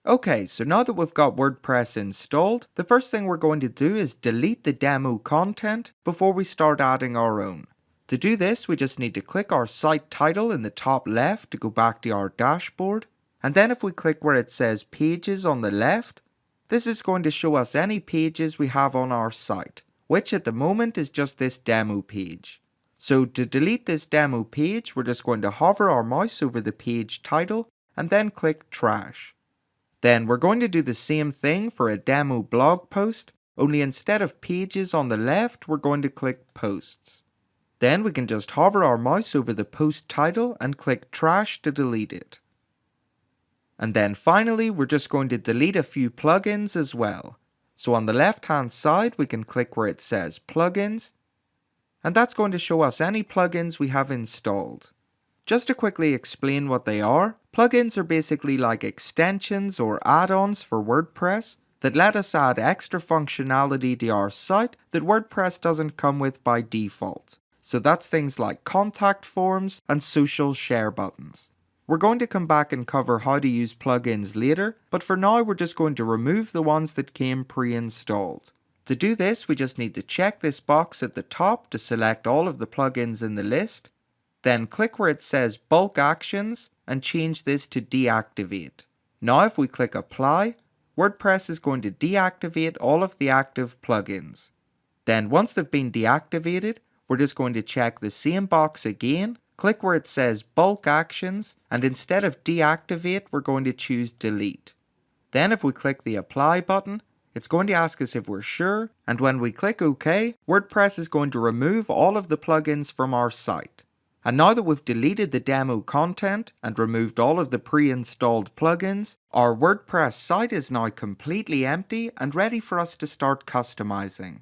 Okay, so now that we've got WordPress installed, the first thing we're going to do is delete the demo content before we start adding our own. To do this, we just need to click our site title in the top left to go back to our dashboard. And then if we click where it says Pages on the left, this is going to show us any pages we have on our site, which at the moment is just this demo page. So to delete this demo page, we're just going to hover our mouse over the page title and then click Trash. Then we're going to do the same thing for a demo blog post, only instead of pages on the left, we're going to click Posts. Then we can just hover our mouse over the post title and click Trash to delete it. And then finally, we're just going to delete a few plugins as well. So on the left hand side, we can click where it says Plugins, and that's going to show us any plugins we have installed. Just to quickly explain what they are, plugins are basically like extensions or add-ons for WordPress that let us add extra functionality to our site that WordPress doesn't come with by default. So that's things like contact forms and social share buttons. We're going to come back and cover how to use plugins later, but for now we're just going to remove the ones that came pre-installed. To do this, we just need to check this box at the top to select all of the plugins in the list. Then click where it says Bulk Actions and change this to Deactivate. Now if we click Apply, WordPress is going to deactivate all of the active plugins. Then once they've been deactivated, we're just going to check the same box again, click where it says Bulk Actions, and instead of Deactivate, we're going to choose Delete. Then if we click the Apply button, it's going to ask us if we're sure, and when we click OK, WordPress is going to remove all of the plugins from our site. And now that we've deleted the demo content and removed all of the pre-installed plugins, our WordPress site is now completely empty and ready for us to start customizing.